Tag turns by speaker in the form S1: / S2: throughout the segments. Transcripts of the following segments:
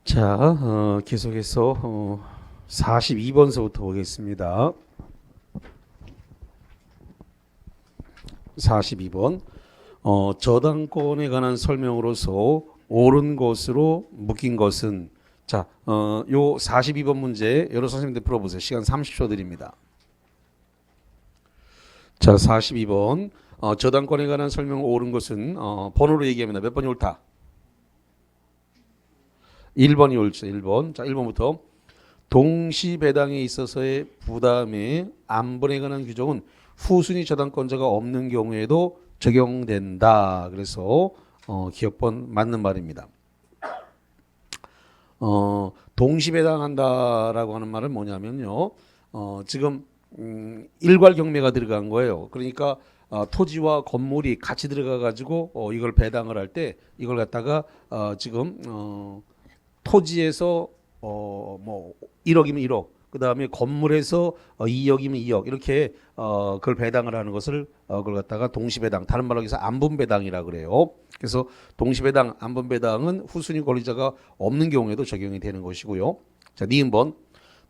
S1: 자, 계속해서 42번서부터 보겠습니다. 42번. 저당권에 관한 설명으로서 옳은 것으로 묶인 것은 자, 요 42번 문제 여러 선생님들 풀어보세요. 시간 30초 드립니다. 자, 42번. 저당권에 관한 설명 옳은 것은 번호로 얘기합니다. 몇 번이 옳다? 1번이 옳죠. 1번. 자, 1번부터 동시배당에 있어서의 부담의 안분에 관한 규정은 후순위 저당권자가 없는 경우에도 적용된다. 그래서 기억번 맞는 말입니다. 동시배당한다라고 하는 말은 뭐냐면요. 지금 일괄 경매가 들어간 거예요. 그러니까 토지와 건물이 같이 들어가 가지고 이걸 배당을 할 때 이걸 갖다가 지금 토지에서 뭐 1억이면 1억, 그 다음에 건물에서 2억이면 2억 이렇게 그걸 배당을 하는 것을 그걸 갖다가 동시배당, 다른 말로 해서 안분배당이라 그래요. 그래서 동시배당, 안분배당은 후순위 권리자가 없는 경우에도 적용이 되는 것이고요. 자, 니은번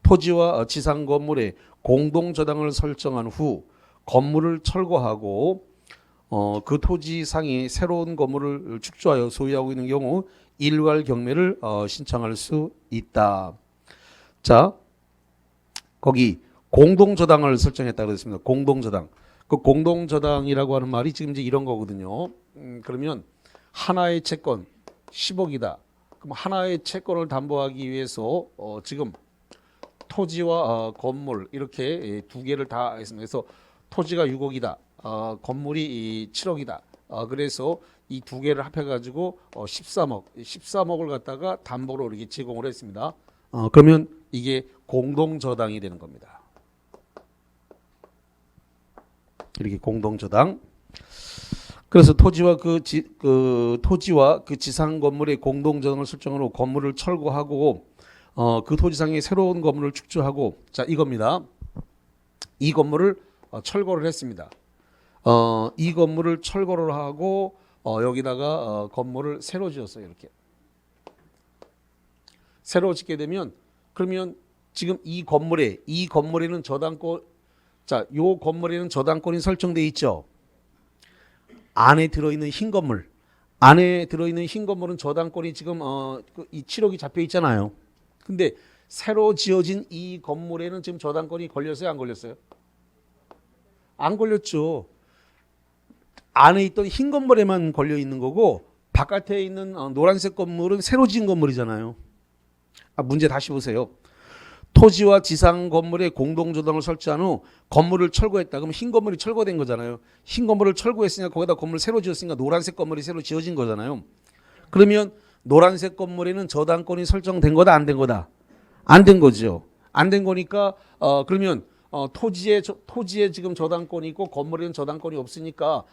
S1: 토지와 지상 건물에 공동저당을 설정한 후 건물을 철거하고 그 토지상이 새로운 건물을 축조하여 소유하고 있는 경우 일괄 경매를 신청할 수 있다. 자, 거기 공동저당을 설정했다 그랬습니다. 공동저당. 그 공동저당이라고 하는 말이 지금 이제 이런 거거든요. 그러면 하나의 채권 10억이다. 그럼 하나의 채권을 담보하기 위해서 지금 토지와 건물 이렇게 두 개를 다 했습니다. 그래서 토지가 6억이다. 건물이 7억이다. 그래서 이 두 개를 합해가지고 13억을 갖다가 담보로 이렇게 제공을 했습니다. 그러면 이게 공동저당이 되는 겁니다. 이렇게 공동저당. 그래서 토지와 토지와 그 지상 건물의 공동저당을 설정으로 건물을 철거하고 그 토지상에 새로운 건물을 축조하고 자 이겁니다. 이 건물을 철거를 했습니다. 이 건물을 철거를 하고 여기다가 건물을 새로 지었어요. 이렇게 새로 짓게 되면 그러면 지금 이 건물에는 저당권, 자, 요 건물에는 저당권이 설정돼 있죠. 안에 들어있는 흰 건물, 안에 들어있는 흰 건물은 저당권이 지금 이 7억이 잡혀 있잖아요. 근데 새로 지어진 이 건물에는 지금 저당권이 걸렸어요, 안 걸렸어요? 안 걸렸죠. 안에 있던 흰 건물에만 걸려 있는 거고 바깥에 있는 노란색 건물은 새로 지은 건물이잖아요. 문제 다시 보세요. 토지와 지상 건물에 공동저당을 설치한 후 건물을 철거했다. 그럼 흰 건물이 철거된 거잖아요. 흰 건물을 철거했으니까 거기다 건물을 새로 지었으니까 노란색 건물이 새로 지어진 거잖아요. 그러면 노란색 건물에는 저당권이 설정된 거다, 안 된 거다? 안 된 거죠. 안 된 거니까 그러면 토지에 지금 저당권이 있고 건물에는 저당권이 없으니까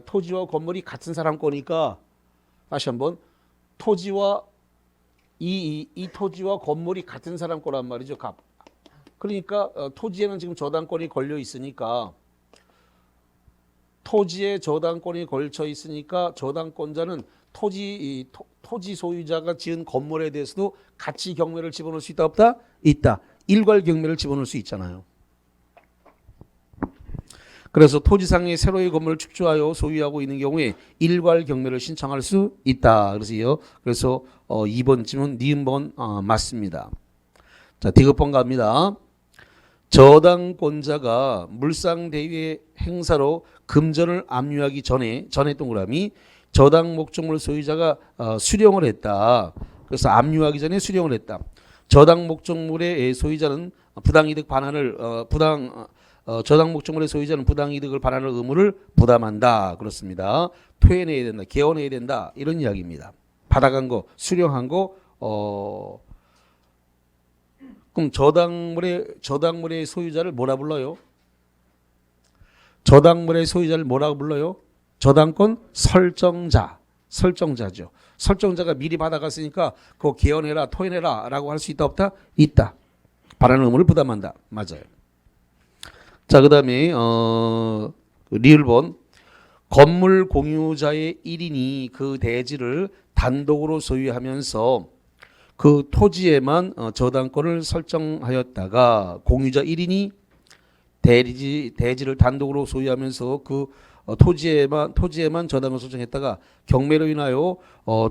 S1: 토지와 건물이 같은 사람 거니까 다시 한번 토지와 이 토지와 건물이 같은 사람 거란 말이죠. 갑. 그러니까 토지에는 지금 저당권이 걸려 있으니까 토지에 저당권이 걸쳐 있으니까 저당권자는 토지 소유자가 지은 건물에 대해서도 같이 경매를 집어넣을 수 있다 없다? 있다. 일괄 경매를 집어넣을 수 있잖아요. 그래서 토지상의 새로의 건물을 축조하여 소유하고 있는 경우에 일괄 경매를 신청할 수 있다. 그래서 2번 질문 니은번 맞습니다. 자, 디귿번 갑니다. 저당권자가 물상대위의 행사로 금전을 압류하기 전에 동그라미 저당 목적물 소유자가 수령을 했다. 그래서 압류하기 전에 수령을 했다. 저당 목적물의 소유자는 부당이득 반환을 저당 목적물의 소유자는 부당이득을 반환할 의무를 부담한다. 그렇습니다. 토해내야 된다. 개원해야 된다. 이런 이야기입니다. 받아간 거, 수령한 거, 그럼 저당물의 소유자를 뭐라 불러요? 저당물의 소유자를 뭐라고 불러요? 저당권 설정자죠. 설정자가 미리 받아갔으니까 그거 개원해라, 토해내라 라고 할 수 있다 없다? 있다. 반환 의무를 부담한다. 맞아요. 자, 그 다음에 리을본 건물 공유자의 1인이 그 대지를 단독으로 소유하면서 그 토지에만 저당권을 설정하였다가 공유자 1인이 대지를 단독으로 소유하면서 그 토지에만 저당을 설정했다가 경매로 인하여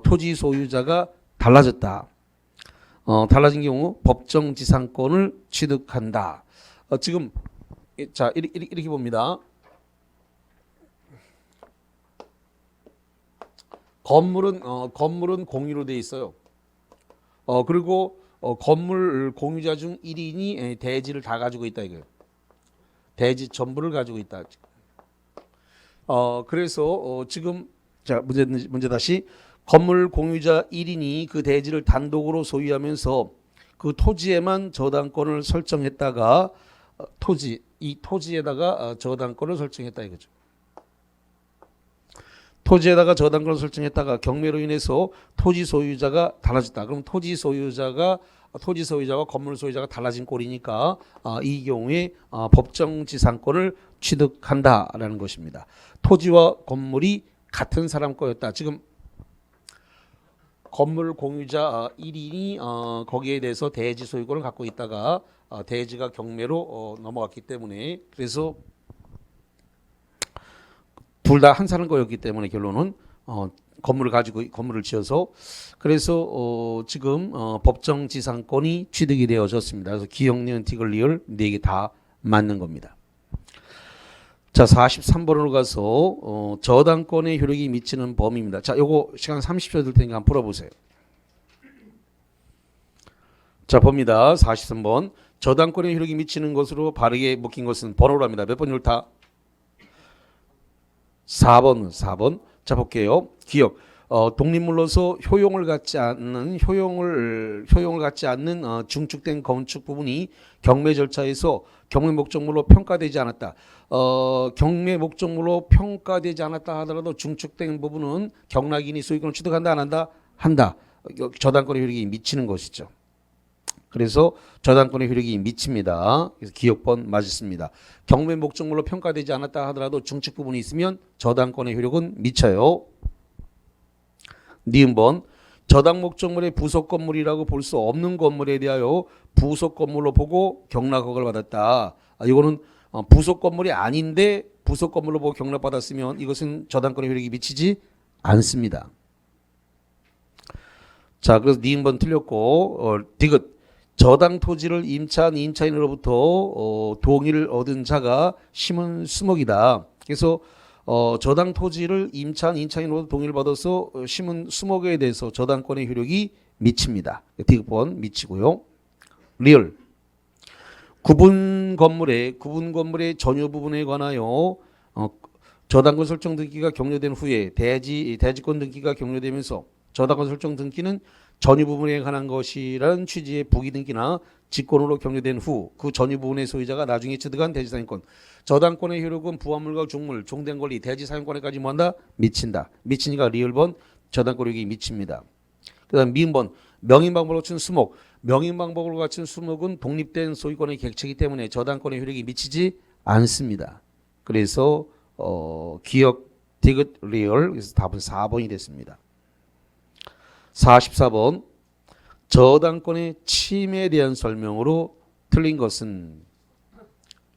S1: 토지 소유자가 달라졌다. 달라진 경우 법정 지상권을 취득한다. 지금 자 이렇게 봅니다. 건물은 공유로 돼 있어요. 그리고 건물 공유자 중 1인이 대지를 다 가지고 있다 이거예요. 대지 전부를 가지고 있다. 그래서 지금 자 문제 다시 건물 공유자 1인이 그 대지를 단독으로 소유하면서 그 토지에만 저당권을 설정했다가 이 토지에다가 저당권을 설정했다 이거죠. 토지에다가 저당권을 설정했다가 경매로 인해서 토지 소유자가 달라졌다. 그럼 토지 소유자와 건물 소유자가 달라진 꼴이니까 이 경우에 법정 지상권을 취득한다라는 것입니다. 토지와 건물이 같은 사람 거였다. 지금 건물 공유자 1인이 거기에 대해서 대지 소유권을 갖고 있다가 대지가 경매로 넘어갔기 때문에 그래서 둘 다 한 사람 거였기 때문에 결론은 건물을 지어서 그래서 지금 법정 지상권이 취득이 되어졌습니다. 그래서 기역, 니은, 티글, 리을 4개 다 맞는 겁니다. 자, 43번으로 가서 저당권의 효력이 미치는 범위입니다. 자, 요거 시간 30초 들 테니까 한번 풀어보세요. 자, 봅니다. 43번. 저당권의 효력이 미치는 것으로 바르게 묶인 것은 번호로 합니다. 몇 번을 다? 4번. 자, 볼게요. 기억. 독립물로서 효용을 갖지 않는 중축된 건축 부분이 경매 절차에서 경매 목적물로 평가되지 않았다. 경매 목적물로 평가되지 않았다 하더라도 중축된 부분은 경락인이 소유권을 취득한다 안 한다? 한다. 저당권의 효력이 미치는 것이죠. 그래서 저당권의 효력이 미칩니다. 그래서 기억번 맞습니다. 경매 목적물로 평가되지 않았다 하더라도 중축 부분이 있으면 저당권의 효력은 미쳐요. 니은번 저당 목적물의 부속 건물이라고 볼 수 없는 건물에 대하여 부속 건물로 보고 경락 허가를 받았다. 이거는 부속 건물이 아닌데 부속 건물로 보고 경락 받았으면 이것은 저당권의 효력이 미치지 않습니다. 자, 그래서 니은번 틀렸고 디귿 저당 토지를 임차한 임차인으로부터 동의를 얻은 자가 심은 수목이다. 그래서 저당 토지를 임차한 임차인으로부터 동의를 받아서 심은 수목에 대해서 저당권의 효력이 미칩니다. 디귿번 미치고요. 리을 구분 건물의 전유 부분에 관하여 저당권 설정 등기가 격려된 후에 대지권 등기가 격려되면서 저당권 설정 등기는 전유 부분에 관한 것이라는 취지의 부기 등기나 직권으로 격려된 후 그 전유 부분의 소유자가 나중에 취득한 대지 사용권. 저당권의 효력은 부합물과 중물, 종된 권리, 대지 사용권에까지 뭐한다? 미친다. 미치니까 리을번 저당권 효력이 미칩니다. 그다음 미음번 명인 방법으로 갖춘 수목. 명인 방법으로 갖춘 수목은 독립된 소유권의 객체이기 때문에 저당권의 효력이 미치지 않습니다. 그래서 기역, 디귿, 리을 그래서 답은 4번이 됐습니다. 44번 저당권의 침해에 대한 설명으로 틀린 것은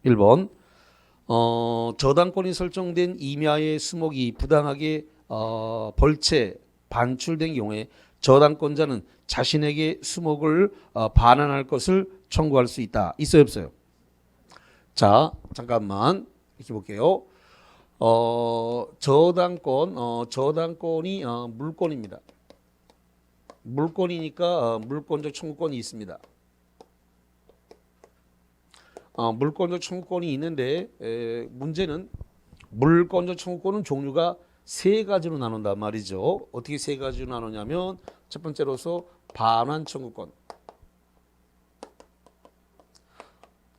S1: 1번 저당권이 설정된 임야의 수목이 부당하게 벌채 반출된 경우에 저당권자는 자신에게 수목을 반환할 것을 청구할 수 있다. 있어요 없어요? 자 잠깐만 이렇게 볼게요. 저당권이 물권입니다. 물권이니까 물권적 청구권이 있습니다. 물권적 청구권이 있는데 문제는 물권적 청구권은 종류가 세 가지로 나눈단 말이죠. 어떻게 세 가지로 나누냐면 첫 번째로서 반환 청구권,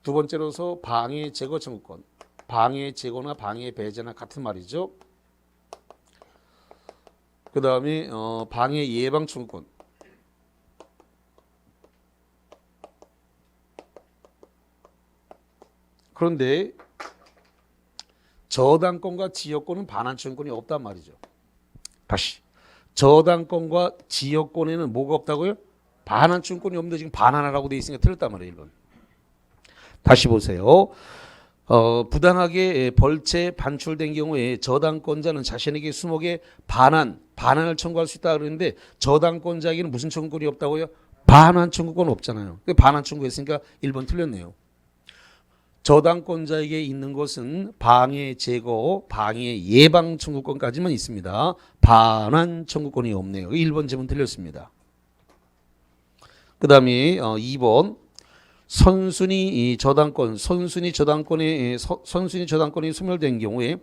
S1: 두 번째로서 방해 제거 청구권. 방해 제거나 방해 배제나 같은 말이죠. 그 다음에 방해 예방 청구권. 그런데 저당권과 지역권은 반환 청구권이 없단 말이죠. 다시 저당권과 지역권에는 뭐가 없다고요? 반환 청구권이 없는데 지금 반환하라고 돼 있으니까 틀렸단 말이에요. 1번. 다시 보세요. 부당하게 벌채 반출된 경우에 저당권자는 자신에게 수목의 반환을 청구할 수 있다 그러는데 저당권자에게는 무슨 청구권이 없다고요? 반환 청구권 없잖아요. 반환 청구했으니까 1번 틀렸네요. 저당권자에게 있는 것은 방해 제거, 방해 예방 청구권까지만 있습니다. 반환 청구권이 없네요. 1번 질문 틀렸습니다. 그 다음에 2번 선순위 저당권이 소멸된 경우에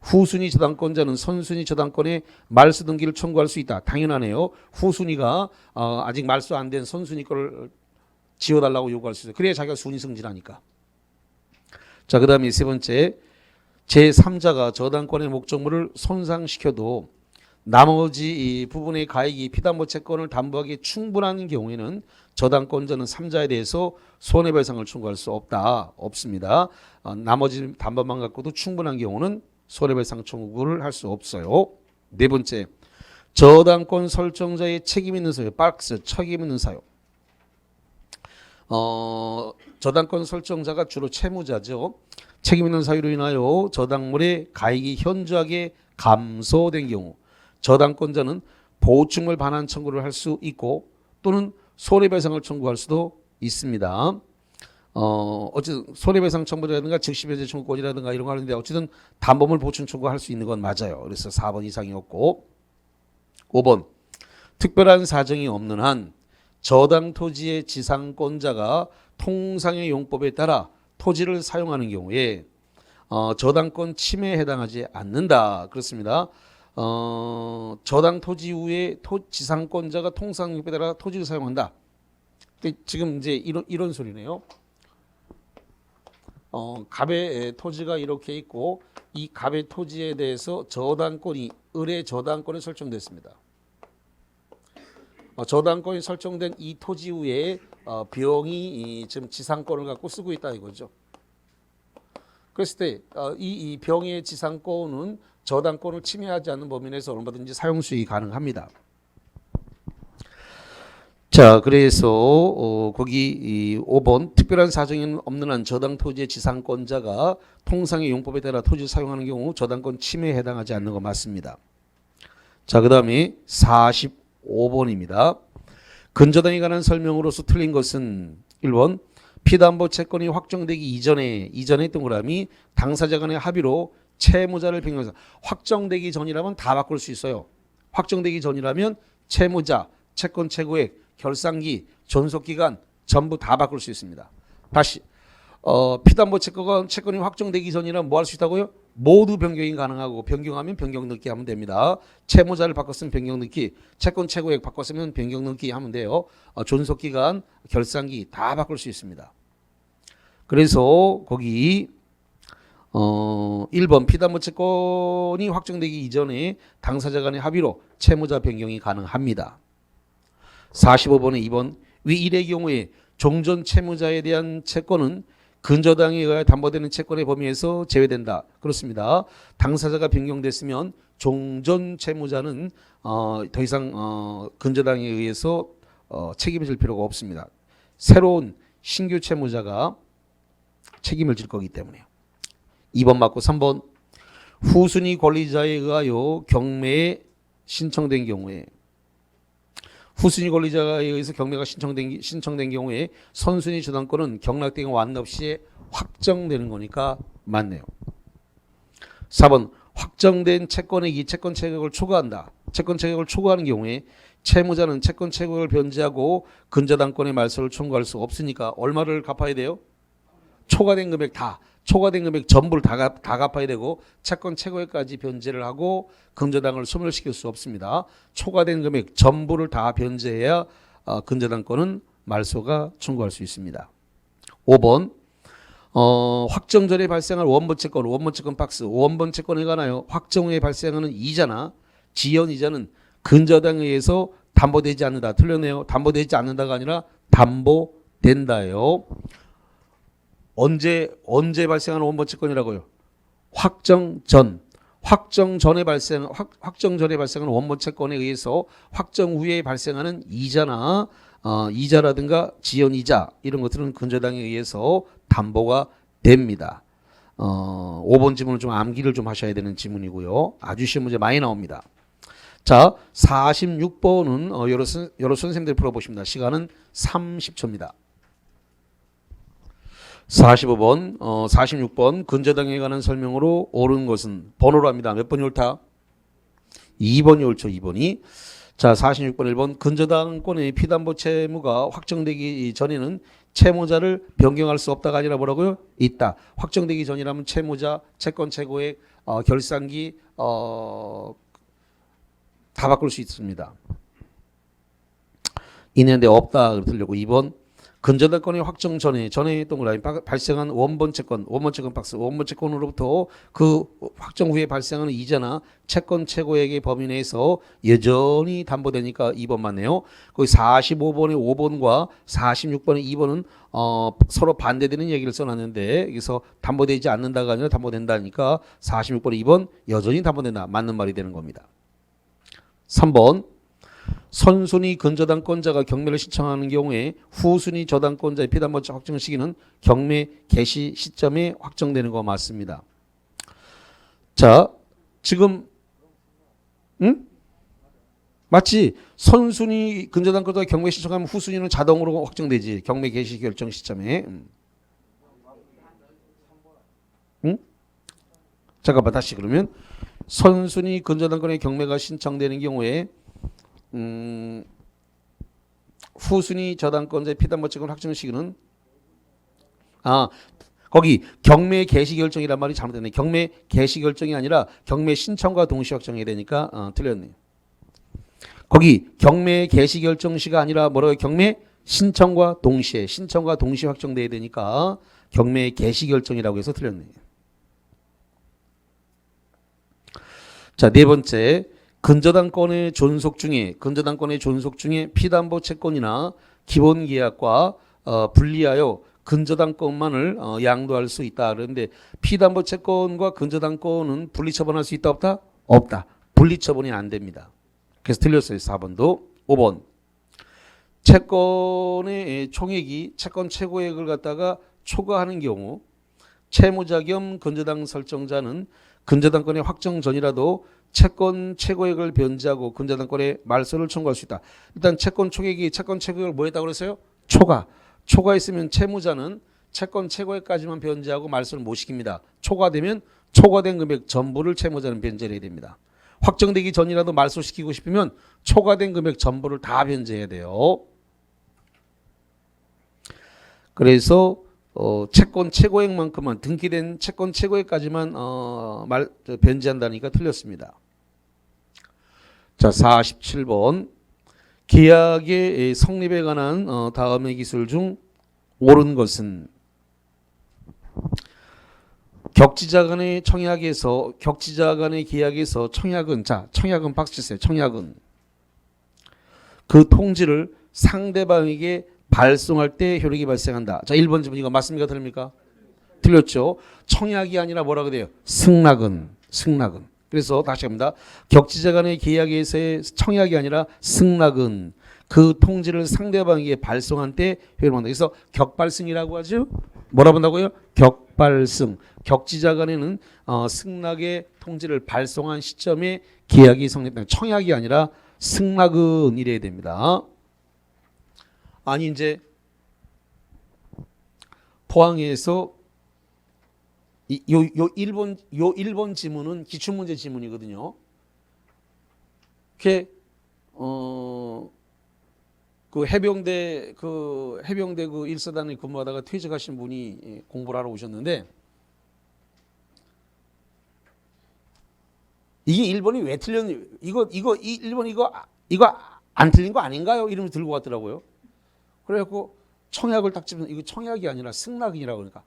S1: 후순위 저당권자는 선순위 저당권의 말소 등기를 청구할 수 있다. 당연하네요. 후순위가 아직 말소 안 된 선순위 거를 지워달라고 요구할 수 있어요. 그래야 자기가 순위 승진하니까. 자, 그 다음에 세 번째, 제3자가 저당권의 목적물을 손상시켜도 나머지 이 부분의 가액이 피담보 채권을 담보하기 충분한 경우에는 저당권자는 3자에 대해서 손해배상을 청구할 수 없습니다. 나머지 담보만 갖고도 충분한 경우는 손해배상 청구를 할 수 없어요. 네 번째, 저당권 설정자의 책임 있는 사유, 박스 책임 있는 사유. 저당권 설정자가 주로 채무자죠. 책임 있는 사유로 인하여 저당물의 가액이 현저하게 감소된 경우 저당권자는 보충물 반환 청구를 할 수 있고 또는 손해배상을 청구할 수도 있습니다. 어쨌든 손해배상 청구라든가 즉시배제 청구권이라든가 이런 거 하는데 어쨌든 담보물 보충 청구할 수 있는 건 맞아요. 그래서 4번 이상이었고 5번 특별한 사정이 없는 한 저당 토지의 지상권자가 통상의 용법에 따라 토지를 사용하는 경우에 저당권 침해에 해당하지 않는다. 그렇습니다. 저당 토지 후에 지상권자가 통상 용법에 따라 토지를 사용한다. 지금 이제 이런 소리네요. 갑의 토지가 이렇게 있고 이 갑의 토지에 대해서 을의 저당권이 설정됐습니다. 저당권이 설정된 이 토지 위에 병이 지금 지상권을 갖고 쓰고 있다 이거죠. 그랬을 때 이 병의 지상권은 저당권을 침해하지 않는 범위 내에서 얼마든지 사용 수익이 가능합니다. 자, 그래서 거기 5번 특별한 사정이 없는 한 저당 토지의 지상권자가 통상의 용법에 따라 토지를 사용하는 경우 저당권 침해에 해당하지 않는 거 맞습니다. 자, 그 다음에 45번입니다. 근저당에 관한 설명으로서 틀린 것은 1번 피담보 채권이 확정되기 이전에 동그라미 당사자 간의 합의로 채무자를 변경해서 확정되기 전이라면 다 바꿀 수 있어요. 확정되기 전이라면 채무자, 채권 최고액, 결산기, 존속기간 전부 다 바꿀 수 있습니다. 다시 피담보 채권이 확정되기 전이라면 뭐 할 수 있다고요? 모두 변경이 가능하고 변경하면 변경 넣기 하면 됩니다. 채무자를 바꿨으면 변경 넣기, 채권 최고액 바꿨으면 변경 넣기 하면 돼요. 존속기간, 결산기 다 바꿀 수 있습니다. 그래서 거기 1번 피담보 채권이 확정되기 이전에 당사자 간의 합의로 채무자 변경이 가능합니다. 45번에 2번 위 1의 경우에 종전 채무자에 대한 채권은 근저당에 의하여 담보되는 채권의 범위에서 제외된다. 그렇습니다. 당사자가 변경됐으면 종전 채무자는 더 이상 근저당에 의해서 책임을 질 필요가 없습니다. 새로운 신규 채무자가 책임을 질 거기 때문에요. 2번 맞고 3번 후순위 권리자에 의하여 경매에 신청된 경우에 후순위 권리자에 의해서 경매가 신청된 경우에 선순위 저당권은 경락대행 완납 시에 확정되는 거니까 맞네요. 4번 확정된 채권액이 채권 체격을 초과한다. 채권 체격을 초과하는 경우에 채무자는 채권 체격을 변제하고 근저당권의 말소를 청구할 수 없으니까 얼마를 갚아야 돼요? 초과된 금액 전부를 다 갚아야 되고 채권 최고액까지 변제를 하고 근저당을 소멸시킬 수 없습니다. 초과된 금액 전부를 다 변제해야 근저당권은 말소가 청구할 수 있습니다. 5번 확정 전에 발생할 원본 채권 박스 원본 채권에 관하여 확정 후에 발생하는 이자나 지연 이자는 근저당에 의해서 담보되지 않는다. 틀렸네요. 담보되지 않는다가 아니라 담보된다요. 언제 발생하는 원본 채권이라고요? 확정 전에 발생하는 원본 채권에 의해서 확정 후에 발생하는 이자나 이자라든가 지연이자 이런 것들은 근저당에 의해서 담보가 됩니다. 5번 지문은 좀 암기를 좀 하셔야 되는 지문이고요. 아주 쉬운 문제 많이 나옵니다. 자, 46번은 여러 선생님들이 풀어보십니다. 시간은 30초입니다. 45번, 46번 근저당에 관한 설명으로 옳은 것은 번호로 합니다. 몇 번이 옳다? 2번이 옳죠. 2번이. 자, 46번 1번 근저당권의 피담보 채무가 확정되기 전에는 채무자를 변경할 수 없다가 아니라 뭐라고요? 있다. 확정되기 전이라면 채무자, 채권 최고액, 결산기 다 바꿀 수 있습니다. 있는데 없다 그러려고 2번 근저당권의 확정 전에 동그라미 발생한 원본 채권 박스 원본 채권으로부터 그 확정 후에 발생하는 이자나 채권 최고액의 범위 내에서 여전히 담보되니까 2번 맞네요. 거기 45번의 5번과 46번의 2번은 서로 반대되는 얘기를 써놨는데 여기서 담보되지 않는다가 아니라 담보된다니까 46번의 2번 여전히 담보된다. 맞는 말이 되는 겁니다. 3번 선순위 근저당권자가 경매를 신청하는 경우에 후순위 저당권자의 피담보 확정 시기는 경매 개시 시점에 확정되는 거 맞습니다. 자, 지금 맞지? 선순위 근저당권자가 경매 신청하면 후순위는 자동으로 확정되지. 경매 개시 결정 시점에. 잠깐만 다시 그러면 선순위 근저당권의 경매가 신청되는 경우에 후순위 저당권자의 피담보 채권 확정 시기는 거기 경매 개시 결정이란 말이 잘못됐네. 경매 개시 결정이 아니라 경매 신청과 동시에 확정해야 되니까 틀렸네요. 거기 경매 개시 결정 시가 아니라 뭐라고요? 경매 신청과 동시에 확정돼야 되니까 경매 개시 결정이라고 해서 틀렸네요. 자, 네 번째 근저당권의 존속 중에 피담보 채권이나 기본계약과 분리하여 근저당권만을 양도할 수 있다. 그런데 피담보 채권과 근저당권은 분리처분할 수 있다 없다? 없다. 분리처분이 안 됩니다. 그래서 틀렸어요. 4번도. 5번 채권의 총액이 채권 최고액을 갖다가 초과하는 경우 채무자 겸 근저당 설정자는 근저당권의 확정 전이라도 채권 최고액을 변제하고 근저당권의 말소를 청구할 수 있다. 일단 채권 최고액을 뭐 했다고 그랬어요? 초과했으면 채무자는 채권 최고액까지만 변제하고 말소를 못 시킵니다. 초과되면 초과된 금액 전부를 채무자는 변제를 해야 됩니다. 확정되기 전이라도 말소시키고 싶으면 초과된 금액 전부를 다 변제해야 돼요. 그래서 채권 최고액만큼만 등기된 채권 최고액까지만 변제한다니까 틀렸습니다. 자, 47번 계약의 성립에 관한 다음의 기술 중 옳은 것은 격지자 간의 계약에서 청약은 박수 치세요. 청약은 그 통지를 상대방에게 발송할 때 효력이 발생한다. 자, 1번 지문 이거 맞습니까? 틀립니까? 틀렸죠. 청약이 아니라 뭐라고 돼요? 승낙은. 그래서 다시 합니다. 격지자 간의 계약에서의 청약이 아니라 승낙은 그 통지를 상대방에게 발송한 때 효력을 한다. 그래서 격발승이라고 하죠. 뭐라 본다고요? 격발승. 격지자 간에는 승낙의 통지를 발송한 시점에 계약이 성립된다. 청약이 아니라 승낙은 이래야 됩니다. 아니 이제 포항에서 요 1번 지문은 기출문제 지문이거든요. 그게 그 해병대 그 1사단에 근무하다가 퇴직하신 분이 공부를 하러 오셨는데 이게 1번이 왜 틀렸니? 이거 1번 이거 안 틀린 거 아닌가요? 이러면서 들고 왔더라고요. 그래갖고 청약을 딱 집으면 이거 청약이 아니라 승낙이라고 그러니까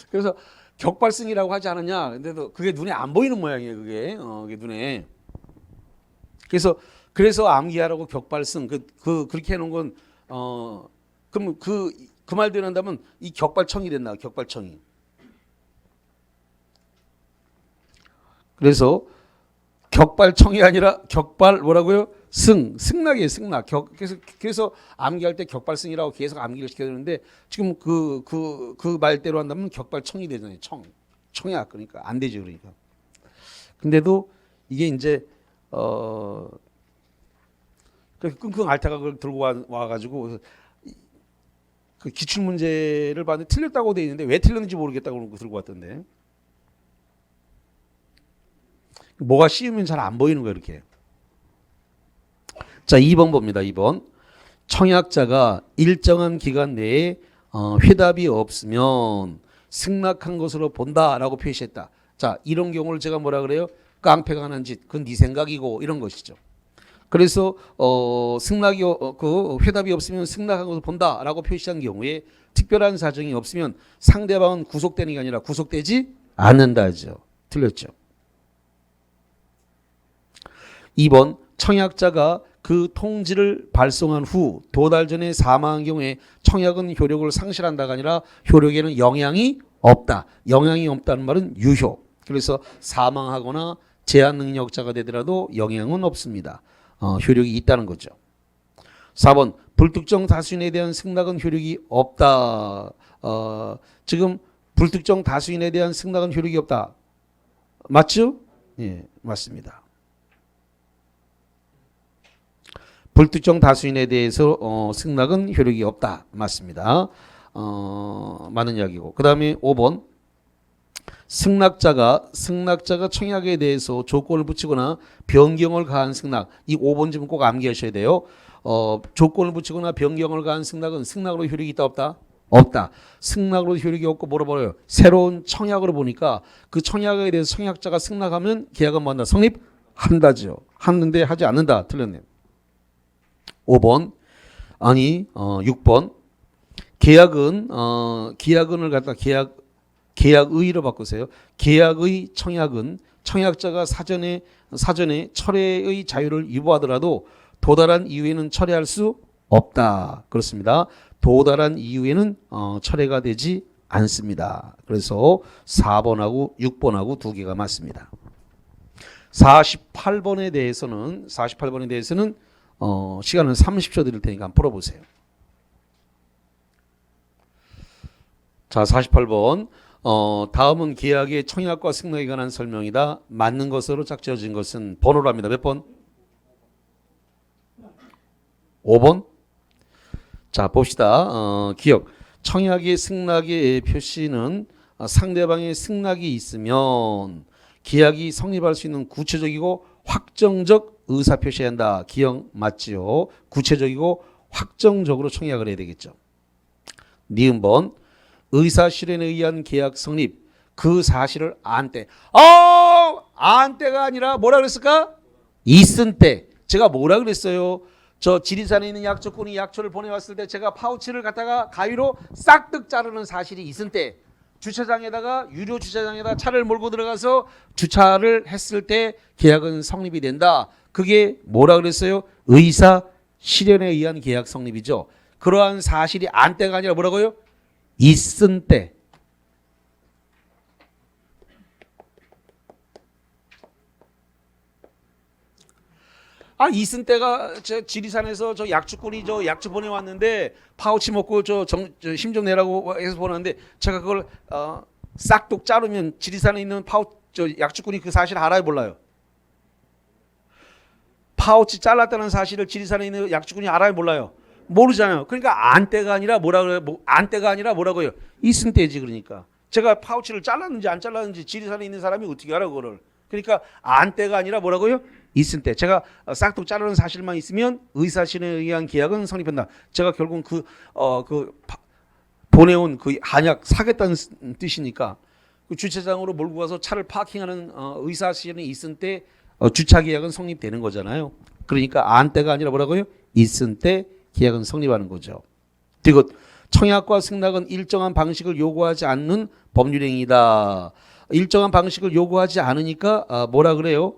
S1: 그래서 격발승이라고 하지 않았냐? 근데도 그게 눈에 안 보이는 모양이에요. 그게 눈에. 그래서 암기하라고 격발승 그렇게 해놓은 건 그럼 그 말대로 한다면 이 격발청이 됐나? 격발청이. 그래서 격발청이 아니라 격발 뭐라고요? 승낙이에요, 승낙. 그래서 암기할 때 격발승이라고 계속 암기를 시켜야 되는데 지금 그 말대로 한다면 격발청이 되잖아요. 청약 그러니까 안 되죠, 그러니까. 근데도 이게 이제 그래서 끙끙 앓다가 그걸 들고 와가지고 그 기출 문제를 봤는데 틀렸다고 돼 있는데 왜 틀렸는지 모르겠다고 그러고 들고 왔던데. 뭐가 씌우면 잘 안 보이는 거예요, 이렇게. 자, 2번 봅니다. 2번. 청약자가 일정한 기간 내에 회답이 없으면 승낙한 것으로 본다라고 표시했다. 자, 이런 경우를 제가 뭐라 그래요? 깡패가 하는 짓, 그건 네 생각이고 이런 것이죠. 그래서 승낙이 그 회답이 없으면 승낙한 것을 본다라고 표시한 경우에 특별한 사정이 없으면 상대방은 구속되는 게 아니라 구속되지 않는다죠. 틀렸죠. 2번 청약자가 그 통지를 발송한 후 두 달 전에 사망한 경우에 청약은 효력을 상실한다가 아니라 효력에는 영향이 없다. 영향이 없다는 말은 유효. 그래서 사망하거나 제한 능력자가 되더라도 영향은 없습니다. 효력이 있다는 거죠. 4번 불특정 다수인에 대한 승낙은 효력이 없다. 지금 불특정 다수인에 대한 승낙은 효력이 없다. 맞죠? 예, 맞습니다. 불특정 다수인에 대해서 승낙은 효력이 없다. 맞습니다. 맞는 이야기고. 그 다음에 5번 승낙자가 청약에 대해서 조건을 붙이거나 변경을 가한 승낙. 이 5번 좀 꼭 암기하셔야 돼요. 조건을 붙이거나 변경을 가한 승낙은 승낙으로 효력이 있다 없다? 없다. 승낙으로 효력이 없고 물어버려요. 새로운 청약으로 보니까 그 청약에 대해서 청약자가 승낙하면 계약은 뭐한다? 성립한다죠. 하는데 하지 않는다. 틀렸네요. 5번 아니 6번 계약은을 갖다 계약의로 바꾸세요. 계약의 청약은 청약자가 사전에 철회의 자유를 유보하더라도 도달한 이후에는 철회할 수 없다. 그렇습니다. 도달한 이후에는 철회가 되지 않습니다. 그래서 4번하고 6번하고 두 개가 맞습니다. 48번에 대해서는 시간은 30초 드릴 테니까 한번 풀어보세요. 자, 48번. 다음은 계약의 청약과 승낙에 관한 설명이다. 맞는 것으로 짝지어진 것은 번호랍니다. 몇 번? 5번? 자, 봅시다. 기억. 청약의 승낙의 표시는 상대방의 승낙이 있으면 계약이 성립할 수 있는 구체적이고 확정적 의사 표시해야 한다. 기억 맞지요? 구체적이고 확정적으로 청약을 해야 되겠죠. 니은번 의사 실현에 의한 계약 성립. 그 사실을 안 때. 안 때가 아니라 뭐라 그랬을까? 있은 때. 제가 뭐라 그랬어요? 저 지리산에 있는 약초꾼이 약초를 보내왔을 때 제가 파우치를 갖다가 가위로 싹둑 자르는 사실이 있은 때. 주차장에다가 유료 주차장에다 차를 몰고 들어가서 주차를 했을 때 계약은 성립이 된다. 그게 뭐라 그랬어요? 의사 실현에 의한 계약 성립이죠. 그러한 사실이 안 때가 아니라 뭐라고요? 있은 때. 있은 때가 저 지리산에서 저 약주꾼이 저 약주 보내왔는데 파우치 먹고 저 힘 좀 내라고 해서 보냈는데 제가 그걸 싹둑 자르면 지리산에 있는 저 약주꾼이 그 사실 알아요 몰라요? 파우치 잘랐다는 사실을 지리산에 있는 약주꾼이 알아요 몰라요? 모르잖아요. 그러니까 안 때가 아니라 뭐라 그래요? 안 때가 아니라 뭐라고요? 있은 때지. 그러니까 제가 파우치를 잘랐는지 안 잘랐는지 지리산에 있는 사람이 어떻게 알아 그거를? 그러니까 안 때가 아니라 뭐라고요? 있을 때. 제가 싹둑 자르는 사실만 있으면 의사실에 의한 계약은 성립한다. 제가 결국 보내온 그 한약 사겠다는 뜻이니까 그 주차장으로 몰고 가서 차를 파킹하는 의사실에 있을 때 주차 계약은 성립되는 거잖아요. 그러니까 안 때가 아니라 뭐라고요? 있을 때 계약은 성립하는 거죠. 그리고 청약과 승낙은 일정한 방식을 요구하지 않는 법률행위다. 일정한 방식을 요구하지 않으니까 뭐라 그래요?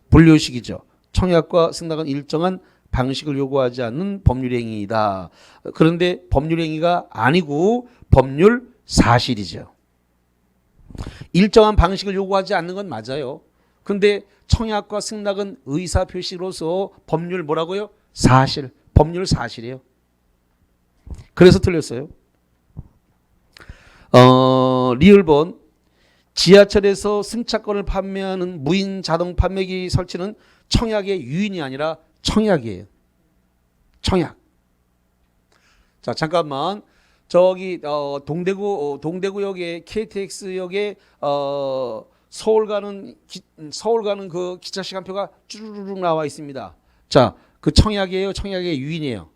S1: 불료식이죠. 청약과 승낙은 일정한 방식을 요구하지 않는 법률행위이다. 그런데 법률행위가 아니고 법률 사실이죠. 일정한 방식을 요구하지 않는 건 맞아요. 근데 청약과 승낙은 의사 표시로서 법률 뭐라고요? 사실. 법률 사실이에요. 그래서 틀렸어요. 리을본 지하철에서 승차권을 판매하는 무인 자동 판매기 설치는 청약의 유인이 아니라 청약이에요. 청약. 자, 잠깐만. 저기 동대구역에 KTX역에 서울 가는 그 기차 시간표가 쭈르륵 나와 있습니다. 자, 그 청약이에요, 청약의 유인이에요.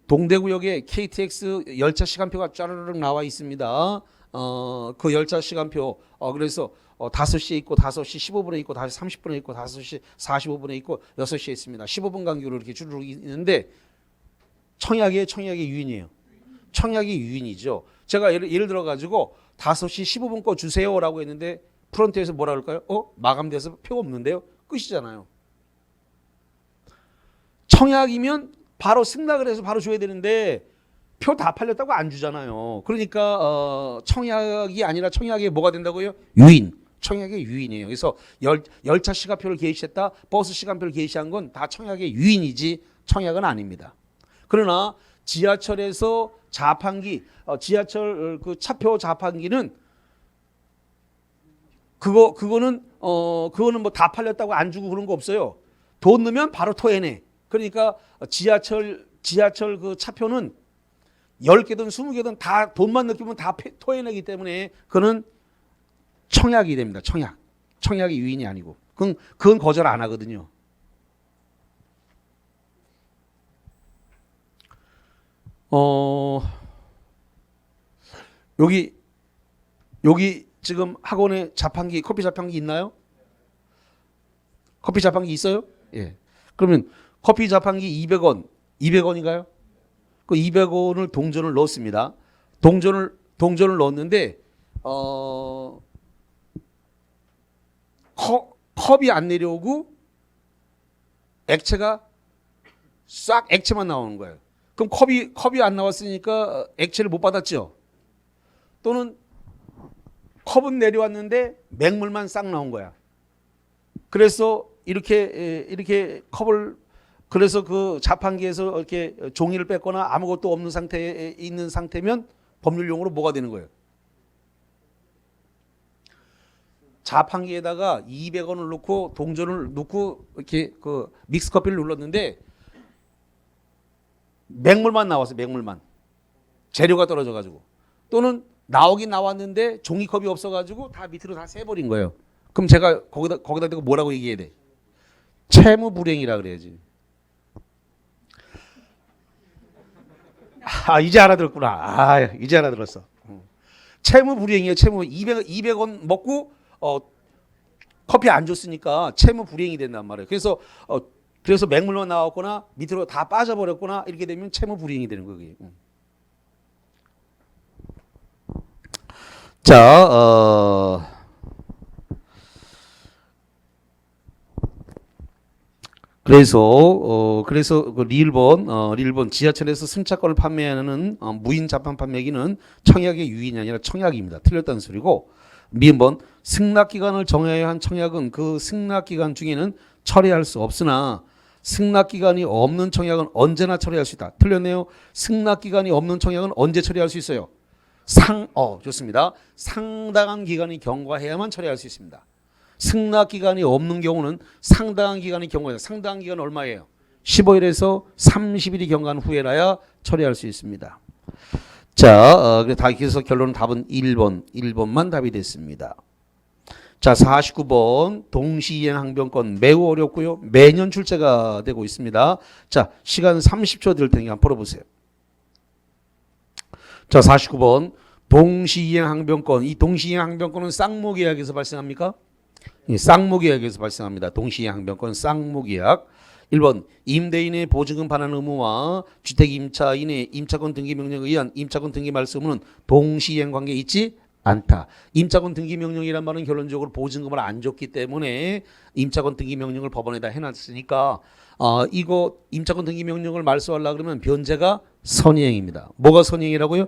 S1: 동대구역에 KTX 열차 시간표가 쭈르륵 나와 있습니다. 그 열차 시간표 그래서 5시에 있고 5시 15분에 있고 5시 30분에 있고 5시 45분에 있고 6시에 있습니다. 15분 간격으로 이렇게 쭈르륵 있는데 청약의 유인이에요. 청약이 유인이죠. 제가 예를 들어 가지고 5시 15분 거 주세요라고 했는데 프런트에서 뭐라 그럴까요? 마감돼서 표 없는데요. 끝이잖아요. 청약이면 바로 승낙을 해서 바로 줘야 되는데 표 다 팔렸다고 안 주잖아요. 그러니까 청약이 아니라 청약이 뭐가 된다고요? 유인. 청약의 유인이에요. 그래서 열차 시간표를 게시했다, 버스 시간표를 게시한 건 다 청약의 유인이지 청약은 아닙니다. 그러나 지하철에서 자판기, 지하철 그 차표 자판기는 그거는 뭐 다 팔렸다고 안 주고 그런 거 없어요. 돈 넣으면 바로 토해내. 그러니까 지하철 그 차표는 10개든 20개든 다 돈만 넣기면 다 토해내기 때문에 그는 청약이 됩니다. 청약. 청약이 유인이 아니고. 그건 거절 안 하거든요. 여기 지금 학원에 자판기, 커피 자판기 있나요? 커피 자판기 있어요? 예. 그러면 커피 자판기 200원인가요? 그 200원을 동전을 넣었습니다. 동전을 넣었는데 컵이 안 내려오고 액체가 싹 액체만 나오는 거예요. 그럼 컵이 안 나왔으니까 액체를 못 받았죠. 또는 컵은 내려왔는데 맹물만 싹 나온 거야. 그래서 이렇게 컵을 그래서 그 자판기에서 이렇게 종이를 뺐거나 아무것도 없는 상태에 있는 상태면 법률 용어로 뭐가 되는 거예요? 자판기에다가 200원을 넣고 동전을 넣고 이렇게 그 믹스 커피를 눌렀는데 맹물만 나왔어요. 맹물만. 재료가 떨어져 가지고. 또는 나오긴 나왔는데 종이컵이 없어 가지고 다 밑으로 다 새버린 거예요. 그럼 제가 거기다 대고 뭐라고 얘기해야 돼? 채무 불이행이라 그래야지. 이제 알아들었구나. 이제 알아들었어. 채무 불이행이에요. 채무 200원 먹고 커피 안 줬으니까 채무 불이행이 된단 말이에요. 그래서 맹물만 나왔거나 밑으로 다 빠져버렸거나 이렇게 되면 채무 불이행이 되는 거예요. 자, 그래서 그 리을본 지하철에서 승차권을 판매하는 무인 자판 판매기는 청약의 유인이 아니라 청약입니다. 틀렸다는 소리고, 미음본 승낙 기간을 정해야 한 청약은 그 승낙 기간 중에는 철회할 수 없으나 승낙 기간이 없는 청약은 언제나 처리할 수 있다. 틀렸네요. 승낙 기간이 없는 청약은 언제 처리할 수 있어요? 좋습니다. 상당한 기간이 경과해야만 처리할 수 있습니다. 승낙 기간이 없는 경우는 상당한 기간이 경과해요. 상당한 기간은 얼마예요? 15일에서 30일이 경과한 후에라야 처리할 수 있습니다. 자, 그래서 결론은 답은 1번만 답이 됐습니다. 자, 49번 동시이행 항변권 매우 어렵고요. 매년 출제가 되고 있습니다. 자, 시간 30초 될 테니까 한번 풀어보세요. 자, 49번 동시이행 항변권. 이 동시이행 항변권은 쌍무계약에서 발생합니까? 쌍무계약에서 발생합니다. 동시이행 항변권 쌍무계약. 1번 임대인의 보증금 반환 의무와 주택임차인의 임차권 등기 명령에 의한 임차권 등기 말소 의무는 동시이행 관계에 있지 않다. 임차권 등기 명령이란 말은 결론적으로 보증금을 안 줬기 때문에 임차권 등기 명령을 법원에다 해놨으니까 이거 임차권 등기 명령을 말소하려고 그러면 변제가 선의행입니다. 뭐가 선의행이라고요?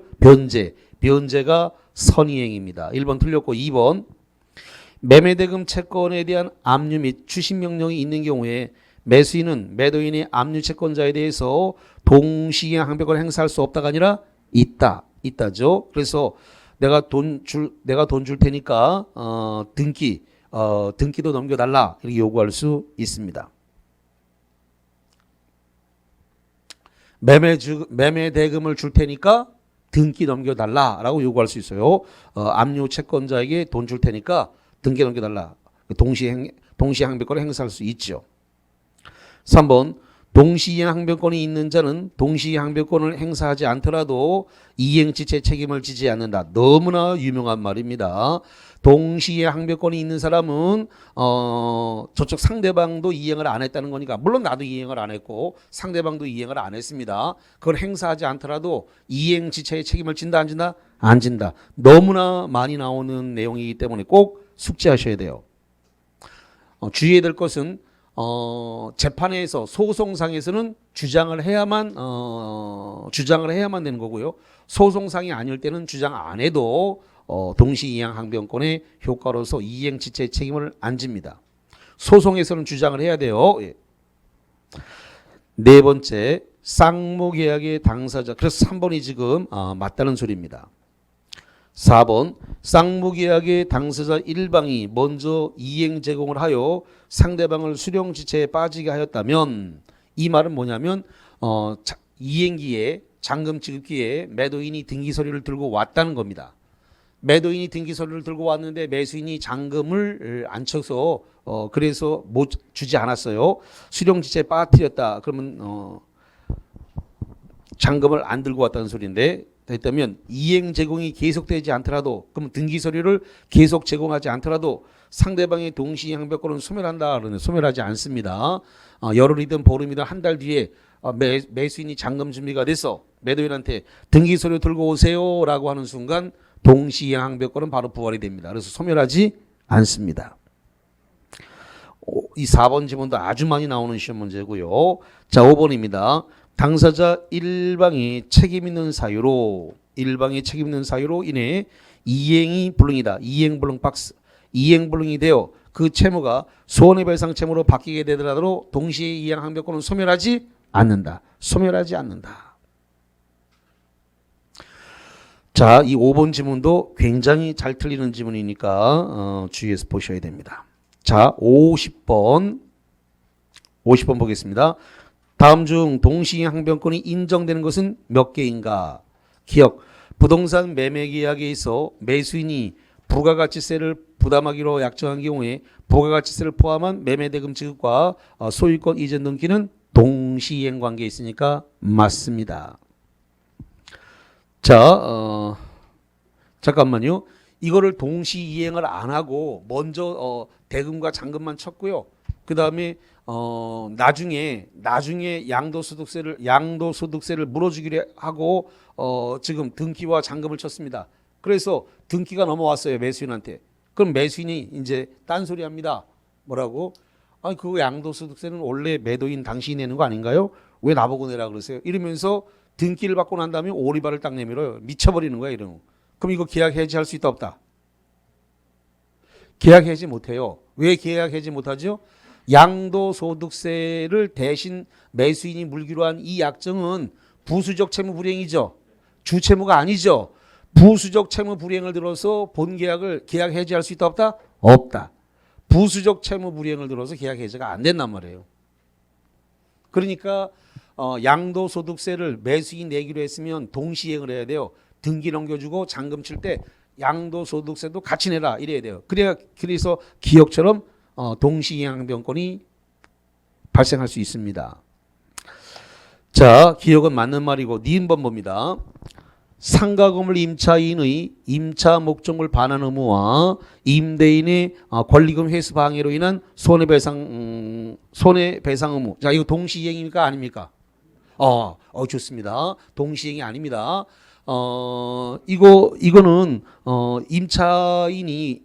S1: 변제가 선의행입니다. 1번 틀렸고 2번 매매대금 채권에 대한 압류 및 추심 명령이 있는 경우에 매수인은 매도인의 압류 채권자에 대해서 동시에 항변권을 행사할 수 없다가 아니라 있다죠. 그래서 내가 돈 줄 테니까 등기도 넘겨달라 이렇게 요구할 수 있습니다. 매매 대금을 줄 테니까 등기 넘겨달라라고 요구할 수 있어요. 압류 채권자에게 돈 줄 테니까 등기 넘겨달라. 동시에 항변권을 행사할 수 있죠. 3번 동시이행 항변권이 있는 자는 동시이 항변권을 행사하지 않더라도 이행지체 책임을 지지 않는다. 너무나 유명한 말입니다. 동시에 항변권이 있는 사람은 저쪽 상대방도 이행을 안 했다는 거니까, 물론 나도 이행을 안 했고 상대방도 이행을 안 했습니다. 그걸 행사하지 않더라도 이행지체의 책임을 진다 안 진다? 안 진다. 너무나 많이 나오는 내용이기 때문에 꼭 숙지하셔야 돼요. 주의해야 될 것은 재판에서 소송상에서는 주장을 해야만 되는 거고요. 소송상이 아닐 때는 주장 안 해도 동시이행 항변권의 효과로서 이행지체의 책임을 안 집니다. 소송에서는 주장을 해야 돼요. 예. 네 번째, 쌍무계약의 당사자. 그래서 3번이 지금 맞다는 소리입니다. 4번 쌍무계약의 당사자 1방이 먼저 이행 제공을 하여 상대방을 수령지체에 빠지게 하였다면, 이 말은 뭐냐면 이행기에 잔금 지급기에 매도인이 등기서류를 들고 왔다는 겁니다. 매도인이 등기서류를 들고 왔는데 매수인이 잔금을 안 쳐서 그래서 못 주지 않았어요. 수령지체에 빠뜨렸다. 그러면 잔금을 안 들고 왔다는 소리인데, 됐다면 이행 제공이 계속되지 않더라도, 그럼 등기 서류를 계속 제공하지 않더라도 상대방의 동시 항변권은 소멸한다. 그러는데 소멸하지 않습니다. 열흘이든 보름이든 한 달 뒤에 매수인이 잔금 준비가 돼서 매도인한테 등기 서류 들고 오세요라고 하는 순간 동시 항변권은 바로 부활이 됩니다. 그래서 소멸하지 않습니다. 이 4번 지문도 아주 많이 나오는 시험 문제고요. 자, 5번입니다. 당사자 1방이 책임 있는 사유로 인해 이행이 불능이다. 이행불능이 되어 그 채무가 손해배상 채무로 바뀌게 되더라도 동시에 이행 항변권은 소멸하지 않는다. 자, 이 5번 지문도 굉장히 잘 틀리는 지문이니까 주의해서 보셔야 됩니다. 자, 50번 보겠습니다. 다음 중 동시에 항변권이 인정되는 것은 몇 개인가? 기억, 부동산 매매 계약에 있어 매수인이 부가가치세를 부담하기로 약정한 경우에 부가가치세를 포함한 매매대금 지급과 소유권 이전 등기는 동시이행 관계에 있으니까 맞습니다. 자, 잠깐만요. 이거를 동시이행을 안 하고 먼저 대금과 잔금만 쳤고요. 그 다음에 나중에 양도소득세를 물어주기로 하고 지금 등기와 잔금을 쳤습니다. 그래서 등기가 넘어왔어요, 매수인한테. 그럼 매수인이 이제 딴소리 합니다. 뭐라고? 아니, 그 양도소득세는 원래 매도인 당신이 내는 거 아닌가요? 왜 나보고 내라 그러세요? 이러면서 등기를 받고 난 다음에 오리발을 딱 내밀어요. 미쳐버리는 거야, 이러면. 그럼 이거 계약 해지할 수 있다 없다? 계약 해지 못해요. 왜 계약 해지 못하죠? 양도소득세를 대신 매수인이 물기로 한 이 약정은 부수적 채무 불이행이죠. 주채무가 아니죠. 부수적 채무 불이행을 들어서 본 계약을 계약 해지할 수 있다 없다? 없다. 부수적 채무 불이행을 들어서 계약 해지가 안 된단 말이에요. 그러니까 양도소득세를 매수인이 내기로 했으면 동시행을 해야 돼요. 등기 넘겨주고 잔금 칠 때 양도소득세도 같이 내라 이래야 돼요. 그래서 기억처럼 동시이행항변권이 발생할 수 있습니다. 자, 기억은 맞는 말이고 니은번 봅니다. 상가건물 임차인의 임차 목적물 반환 의무와 임대인의 권리금 회수 방해로 인한 손해배상 의무. 자, 이거 동시이행입니까 아닙니까? 좋습니다. 동시이행이 아닙니다. 이거는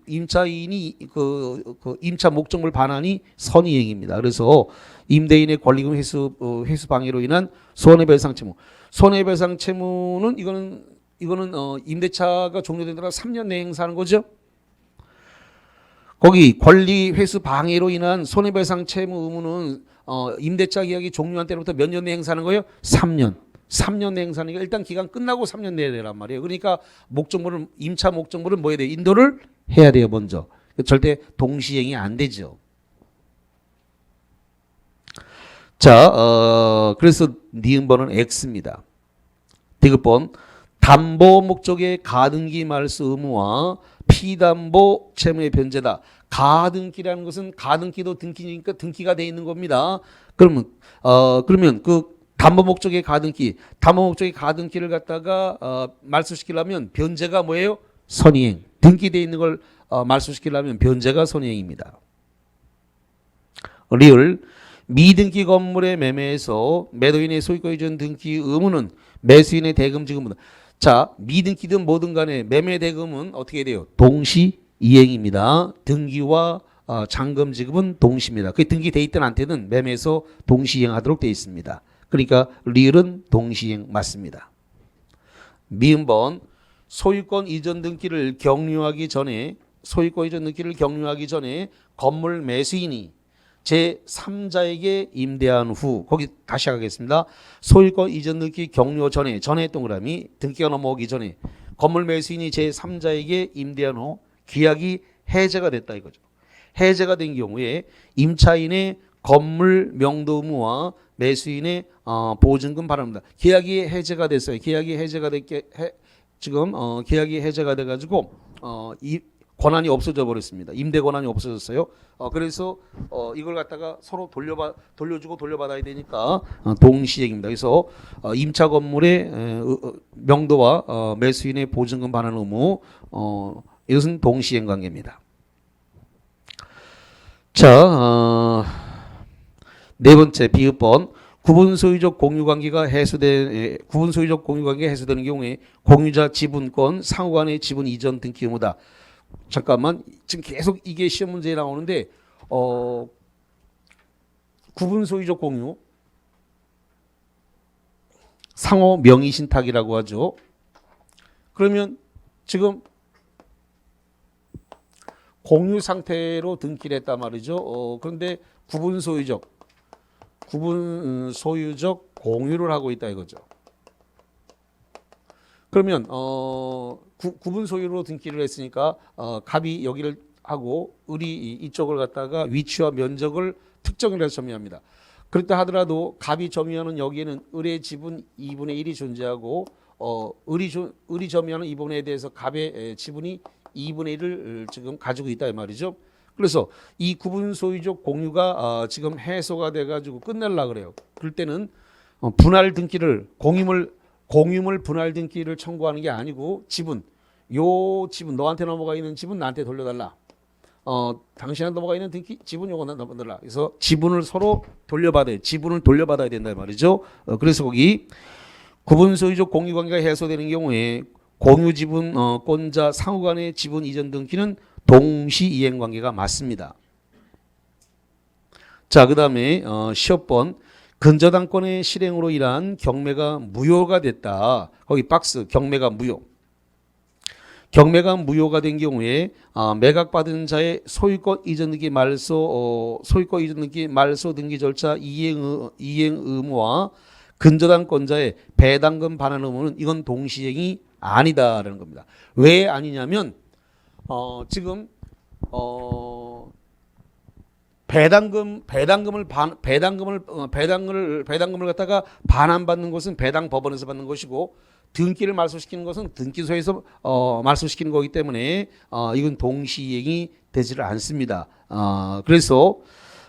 S1: 임차인이 그 임차 목적물 반환이 선이행입니다. 그래서 임대인의 권리금 회수 방해로 인한 손해배상 채무. 손해배상 채무는 이거는 임대차가 종료된 다음 3년 내에 행사하는 거죠. 거기 권리 회수 방해로 인한 손해배상 채무 의무는 임대차 계약이 종료한 때로부터 몇 년 내에 행사하는 거예요? 3년. 3년 내에 행사하니까 일단 기간 끝나고 3년 내에 되란 말이에요. 그러니까 목적물을 임차 목적물을 뭐 해야 돼요? 인도를 해야 돼요, 먼저. 절대 동시행이 안 되죠. 자, 그래서 니은번은 X입니다. 디귿번 담보 목적의 가등기 말소 의무와 피담보 채무의 변제다. 가등기라는 것은 가등기도 등기니까 등기가 돼 있는 겁니다. 그러면 그 담보 목적의 가등기를 갖다가 말소시키려면 변제가 뭐예요? 선의행. 등기돼 있는 걸 말소시키려면 변제가 선의행입니다. 리을 미등기 건물의 매매에서 매도인의 소유권 이전 등기 의무는 매수인의 대금 지급보다. 자, 미등기든 뭐든 간에 매매 대금은 어떻게 돼요? 동시 이행입니다. 등기와 잔금 지급은 동시입니다. 그게 등기돼 있든 안 되든 매매에서 동시 이행하도록 되어 있습니다. 그러니까 리을은 동시 이행 맞습니다. 미음번 소유권 이전 등기를 격려하기 전에 건물 매수인이 제3자에게 임대한 후 거기 다시 하겠습니다. 소유권 이전 등기 격려 전에 동그라미 등기가 넘어오기 전에 건물 매수인이 제3자에게 임대한 후 계약이 해제가 됐다 이거죠. 해제가 된 경우에 임차인의 건물 명도 의무와 매수인의 보증금 바랍니다. 계약이 해제가 됐어요. 계약이 해제가 돼가지고 이 권한이 없어져 버렸습니다. 임대 권한이 없어졌어요. 그래서 이걸 갖다가 서로 돌려주고 돌려받아야 되니까 동시행입니다. 그래서 임차 건물의 명도와 매수인의 보증금 반환 의무 이것은 동시행 관계입니다. 자, 네 번째 비읍번 구분 소유적 공유 관계가 해소되는 경우에 공유자 지분권 상호간의 지분 이전 등기 의무다. 잠깐만, 지금 계속 이게 시험 문제에 나오는데 구분 소유적 공유 상호 명의 신탁이라고 하죠. 그러면 지금 공유 상태로 등기를 했단 말이죠. 그런데 구분 소유적 공유를 하고 있다 이거죠. 그러면 구분 소유로 등기를 했으니까 갑이 여기를 하고 을이 이쪽을 갖다가 위치와 면적을 특정을 해서 점유합니다. 그렇다 하더라도 갑이 점유하는 여기에는 을의 지분 2분의 1이 존재하고 을이 점유하는 2분의 1에 대해서 갑의 지분이 2분의 1을 지금 가지고 있다 이 말이죠. 그래서 이 구분 소유적 공유가 지금 해소가 돼가지고 끝내려고 그래요. 그럴 때는 분할 등기를 공유물 분할 등기를 청구하는 게 아니고 지분 너한테 넘어가 있는 지분 나한테 돌려달라. 당신한테 넘어가 있는 지분 요거 나한테 돌려달라. 그래서 지분을 서로 돌려받아야 된다 말이죠. 그래서 거기 구분 소유적 공유 관계가 해소되는 경우에 공유 지분 권자 상호간의 지분 이전 등기는 동시 이행 관계가 맞습니다. 자, 그다음에 시업번 근저당권의 실행으로 인한 경매가 무효가 됐다. 거기 박스 경매가 무효. 경매가 무효가 된 경우에 매각받은 자의 소유권 이전 등기 말소 등기 절차 이행 의무와 근저당권자의 배당금 반환 의무는 이건 동시행이 아니다라는 겁니다. 왜 아니냐면 지금 배당금을 갖다가 반환받는 것은 배당 법원에서 받는 것이고 등기를 말소시키는 것은 등기소에서 말소시키는 거기 때문에 이건 동시이행이 되지를 않습니다. 그래서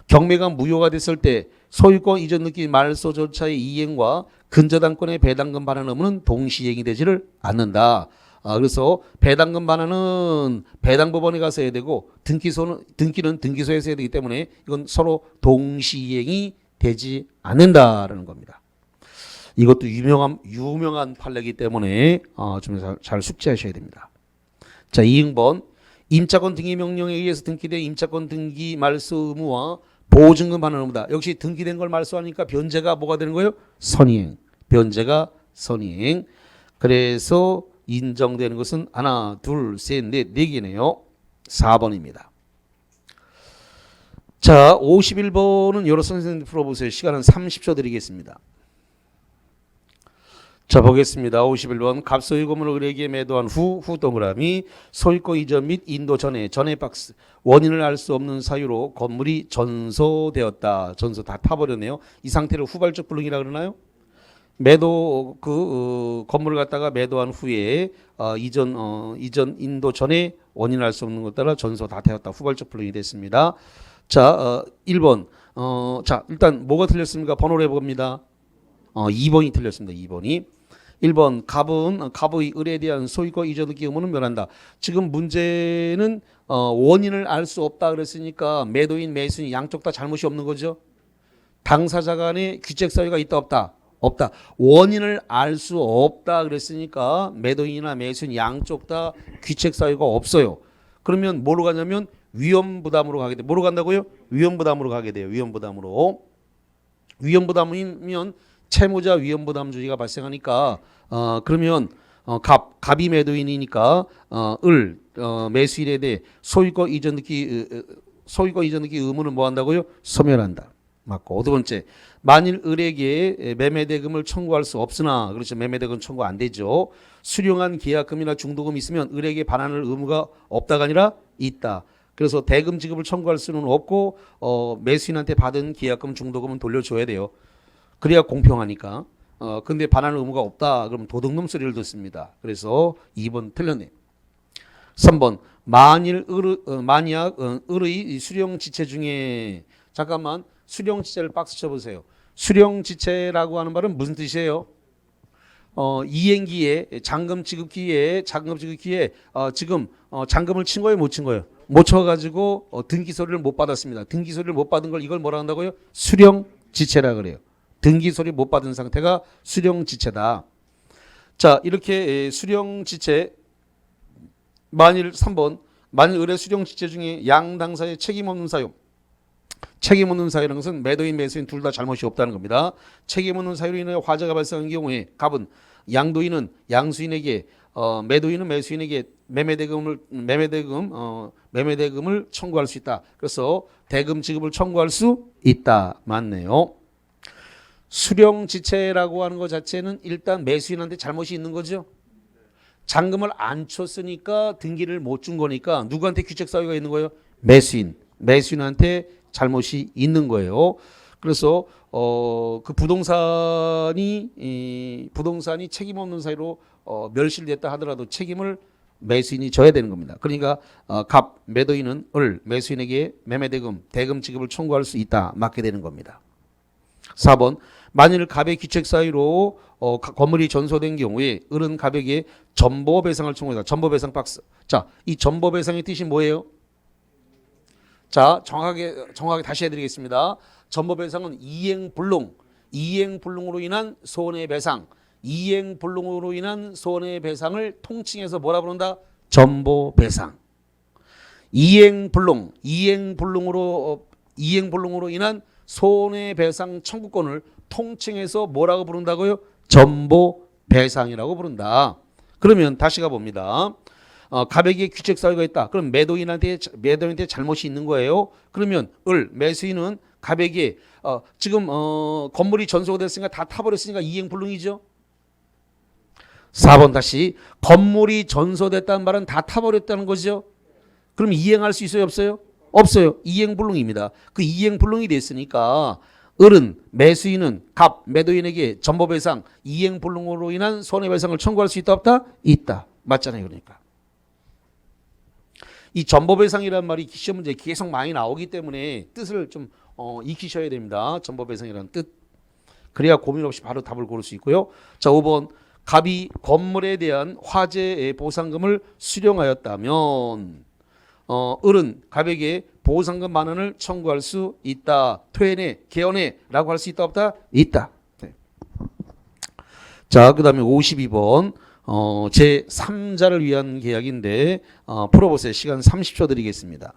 S1: 경매가 무효가 됐을 때 소유권 이전 등기 말소 절차의 이행과 근저당권의 배당금 반환 의무는 동시이행이 되지를 않는다. 그래서 배당금 반환은 배당법원에 가서 해야 되고 등기는 등기소에서 해야 되기 때문에 이건 서로 동시이행이 되지 않는다라는 겁니다. 이것도 유명한 판례이기 때문에 좀 잘 숙지하셔야 됩니다. 자, 2등번 임차권 등기 명령에 의해서 등기된 임차권 등기 말소 의무와 보증금 반환 의무다. 역시 등기된 걸 말소하니까 변제가 뭐가 되는 거예요? 선이행. 변제가 선이행. 그래서 인정되는 것은 하나, 둘, 셋, 넷, 네 개네요. 4번입니다. 자, 51번은 여러 선생님들 풀어보세요. 시간은 30초 드리겠습니다. 자, 보겠습니다. 51번. 갑소유 건물을 을에게 매도한 후 동그라미 소유권 이전 및 인도 전에 박스 원인을 알 수 없는 사유로 건물이 전소되었다. 전소 다 타버렸네요. 이 상태를 후발적 불능이라 그러나요? 매도 건물을 갖다가 매도한 후에 이전 인도 전에 원인을 알 수 없는 것 따라 전소 다 되었다. 후발적 불능이 됐습니다. 자, 1번. 자, 일단 뭐가 틀렸습니까? 번호를 해봅니다. 2번이 틀렸습니다. 2번이. 1번 갑의 을에 대한 소유권 이전 등기 의무는 멸한다. 지금 문제는 원인을 알 수 없다 그랬으니까 매도인 매수인 양쪽 다 잘못이 없는 거죠. 당사자 간에 귀책 사유가 있다 없다? 없다. 원인을 알 수 없다 그랬으니까 매도인이나 매수인 양쪽 다 귀책 사유가 없어요. 그러면 뭐로 가냐면 위험부담으로 가게 돼. 뭐로 간다고요? 위험부담으로 가게 돼요. 위험부담으로. 위험부담이면 채무자 위험부담주의가 발생하니까 그러면 갑이 매도인이니까 매수인에 대해 소유권 이전 등기 의무는 뭐 한다고요? 소멸한다. 맞고. 두 번째, 만일 을에게 매매대금을 청구할 수 없으나, 그렇죠, 매매대금 청구 안 되죠. 수령한 계약금이나 중도금이 있으면 을에게 반환할 의무가 없다가 아니라 있다. 그래서 대금 지급을 청구할 수는 없고 매수인한테 받은 계약금 중도금은 돌려줘야 돼요. 그래야 공평하니까. 근데 반환 의무가 없다. 그럼 도둑놈 소리를 듣습니다. 그래서 2번 틀렸네. 3번. 만약 을의 수령 지체 중에 잠깐만 수령 지체를 박스 쳐보세요. 수령 지체라고 하는 말은 무슨 뜻이에요? 이행기에 잔금 지급기에 지금 잔금을 친 거예요, 못 친 거예요? 못 쳐가지고 등기소리를 못 받았습니다. 등기소리를 못 받은 걸 이걸 뭐라 한다고요? 수령 지체라 그래요. 등기소리 못 받은 상태가 수령지체다. 자, 이렇게 수령지체 만일 3번 만일 을의 수령지체 중에 양 당사의 책임 없는 사유 책임없는 것은 매도인 매수인 둘 다 잘못이 없다는 겁니다. 책임없는 사유로 인해 화재가 발생한 경우에 갑은 양도인은 양수인에게 매도인은 매수인에게 매매대금을 청구할 수 있다. 그래서 대금 지급을 청구할 수 있다. 맞네요. 수령지체라고 하는 것 자체는 일단 매수인한테 잘못이 있는 거죠. 잔금을 안 쳤으니까 등기를 못 준 거니까 누구한테 귀책 사유가 있는 거예요? 매수인한테 잘못이 있는 거예요. 그래서 그 부동산이 책임 없는 사유로 멸실됐다 하더라도 책임을 매수인이 져야 되는 겁니다. 그러니까 갑 매도인은 매수인에게 대금 지급을 청구할 수 있다. 맞게 되는 겁니다. 4번 만일 갑의 귀책 사유로 건물이 전소된 경우에 을은 갑에게 전보배상을 청구한다. 전보배상 박스. 자, 이 전보배상의 뜻이 뭐예요? 자, 정확하게 다시 해드리겠습니다. 전보배상은 이행불능으로 인한 손해배상, 이행불능으로 인한 손해배상을 통칭해서 뭐라 부른다? 전보배상. 이행불능으로 인한 손해배상 청구권을 통칭해서 뭐라고 부른다고요? 전보배상이라고 부른다. 그러면 다시 가봅니다. 갑에게 귀책 사유가 있다. 그럼 매도인한테 잘못이 있는 거예요. 그러면 매수인은 갑에게 지금 건물이 전소가 됐으니까 다 타버렸으니까 이행불능이죠. 4번 다시 건물이 전소됐다는 말은 다 타버렸다는 거죠. 그럼 이행할 수 있어요, 없어요? 없어요. 이행불능입니다. 그 이행불능이 됐으니까 매수인은 갑 매도인에게 전보배상 이행불능으로 인한 손해배상을 청구할 수 있다 없다? 있다. 맞잖아요. 그러니까 이 전보배상이라는 말이 시험 문제에 계속 많이 나오기 때문에 뜻을 좀 익히셔야 됩니다. 전보배상이라는 뜻. 그래야 고민 없이 바로 답을 고를 수 있고요. 자, 5번 갑이 건물에 대한 화재 보상금을 수령하였다면 을은 갑에게 보상금 만원을 청구할 수 있다. 퇴내, 개헌해라고 할 수 있다 없다? 있다. 네. 자, 그 다음에 52번 제3자를 위한 계약인데 풀어보세요. 시간 30초 드리겠습니다.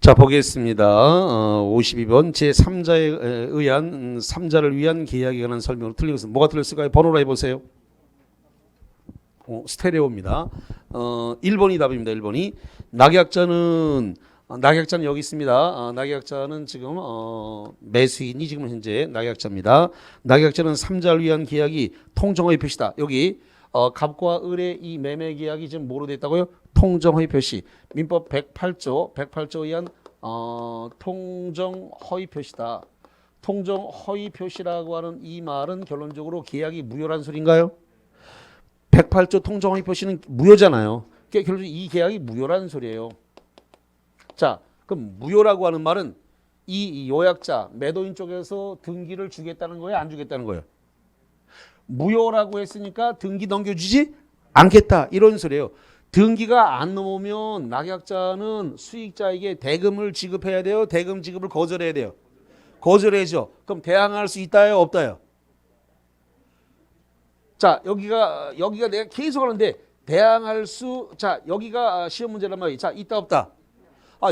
S1: 자, 보겠습니다. 52번 제3자에 의한 3자를 위한 계약에 관한 설명으로 틀린 것은 뭐가 틀렸을까요? 번호로 해보세요. 스테레오입니다. 1번이 답입니다. 1번이 낙약자는 여기 있습니다. 낙약자는 지금 매수인이 지금 현재 낙약자입니다. 낙약자는 3자를 위한 계약이 통정허위 표시다. 여기 갑과 을의 이 매매 계약이 지금 뭐로 됐다고요? 통정허위 표시. 민법 108조에 의한 통정허위 표시다. 통정허위 표시라고 하는 이 말은 결론적으로 계약이 무효란 소리인가요? 108조 통정허위 표시는 무효잖아요. 결론적으로 이 계약이 무효라는 소리예요. 자, 그럼 무효라고 하는 말은 이 요약자 매도인 쪽에서 등기를 주겠다는 거예요, 안 주겠다는 거예요? 무효라고 했으니까 등기 넘겨주지 않겠다 이런 소리예요. 등기가 안 넘으면 낙약자는 수익자에게 대금을 지급해야 돼요, 대금 지급을 거절해야 돼요? 거절해야죠. 그럼 대항할 수 있다요, 없다요? 자, 여기가 내가 계속 하는데 대항할 수, 자, 여기가 시험 문제란 말이에요. 자, 있다 없다?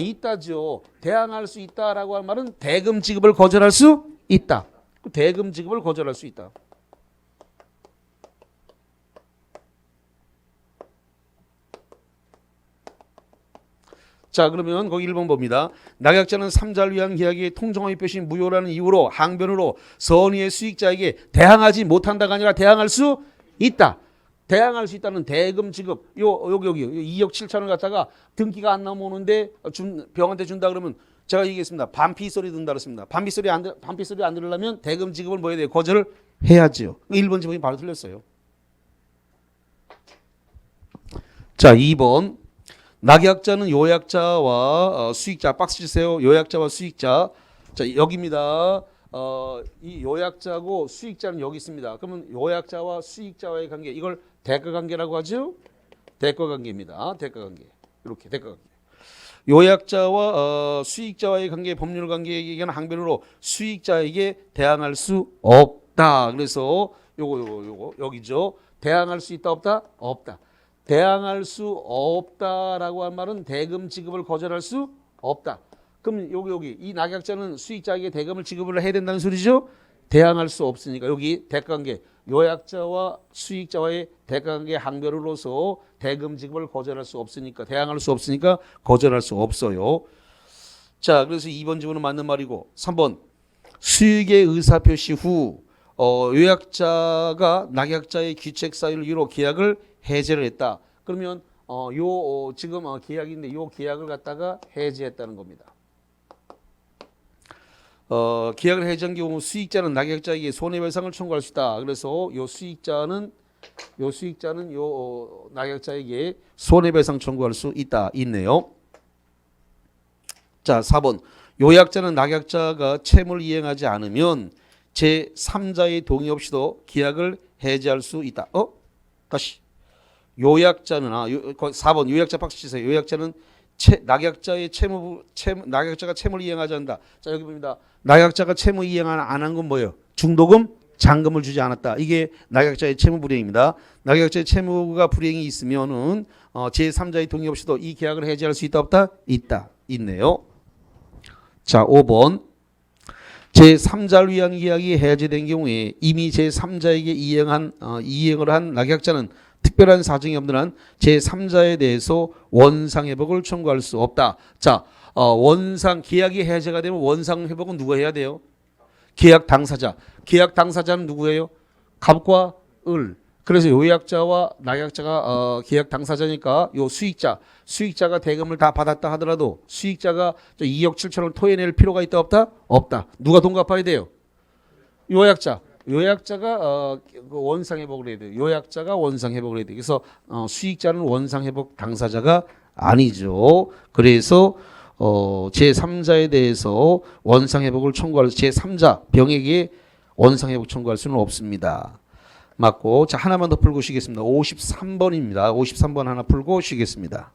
S1: 있다죠. 대항할 수 있다라고 할 말은 대금 지급을 거절할 수 있다. 대금 지급을 거절할 수 있다. 자, 그러면 거기 1번 봅니다. 낙약자는 3자를 위한 계약이 통정허위 표시 무효라는 이유로 항변으로 선의의 수익자에게 대항하지 못한다가 아니라 대항할 수 있다. 대항할 수 있다는 대금 지급. 여기 2억 7천을 갖다가 등기가 안 넘어오는데 병한테 준다 그러면 제가 얘기했습니다. 반피 소리 든다 그랬습니다. 반피 소리 안 들으려면 대금 지급을 뭐 해야 돼요? 거절을 해야지요. 1번 지목이 바로 틀렸어요. 자, 2번. 낙약자는 요약자와 수익자, 박스 주세요. 요약자와 수익자. 자, 여기입니다. 이 요약자고 수익자는 여기 있습니다. 그러면 요약자와 수익자와의 관계, 이걸 대가관계라고 하죠? 대가관계입니다. 대가관계. 이렇게 대가관계. 요약자와 수익자와의 관계, 법률 관계에 의한 항변으로 수익자에게 대항할 수 없다. 그래서 요거 여기죠. 대항할 수 있다 없다? 없다. 대항할 수 없다라고 한 말은 대금 지급을 거절할 수 없다. 그럼 여기 이 낙약자는 수익자에게 대금을 지급을 해야 된다는 소리죠? 대항할 수 없으니까 여기 대가관계, 요약자와 수익자와의 대가관계 항변으로서 대금 지급을 거절할 수 없으니까, 대항할 수 없으니까 거절할 수 없어요. 자, 그래서 2번 지문은 맞는 말이고, 3번 수익의 의사표시 후 요약자가 낙약자의 귀책 사유를 이유로 계약을 해제를 했다. 그러면 지금 계약인데 요 계약을 갖다가 해제했다는 겁니다. 계약을 해제한 경우 수익자는 낙약자에게 손해배상을 청구할 수 있다. 그래서 요 수익자는 낙약자에게 손해배상 청구할 수 있다. 있네요. 자, 4번. 요약자는 낙약자가 채무를 이행하지 않으면 제3자의 동의 없이도 계약을 해제할 수 있다. 다시. 요약자는 4번 요약자 박스 치세요. 요약자는 낙약자의 낙약자가 채무를 이행하지 않는다. 자, 여기 봅니다. 낙약자가 채무 이행 안 한 건 뭐예요? 중도금, 잔금을 주지 않았다. 이게 낙약자의 채무 불이행입니다. 낙약자의 채무가 불이행이 있으면은 제3자의 동의 없이도 이 계약을 해제할 수 있다 없다? 있다. 있네요. 자, 5번. 제3자를 위한 계약이 해제된 경우에 이미 제3자에게 이행을 한 낙약자는 특별한 사정이 없는 한 제3자에 대해서 원상회복을 청구할 수 없다. 자, 계약이 해제가 되면 원상회복은 누가 해야 돼요? 계약 당사자. 계약 당사자는 누구예요? 갑과 을. 그래서 요약자와 낙약자가 계약 당사자니까 요 수익자가 대금을 다 받았다 하더라도 수익자가 2억 7천을 토해낼 필요가 있다 없다? 없다. 누가 돈 갚아야 돼요? 요약자가 원상회복을 해야 돼요. 요약자가 원상회복을 해야 돼요. 그래서 수익자는 원상회복 당사자가 아니죠. 그래서 제3자에 대해서 원상회복을 청구할 제3자 병에게 원상회복 청구할 수는 없습니다. 맞고. 자, 하나만 더 풀고 쉬겠습니다. 53번입니다. 53번 하나 풀고 쉬겠습니다.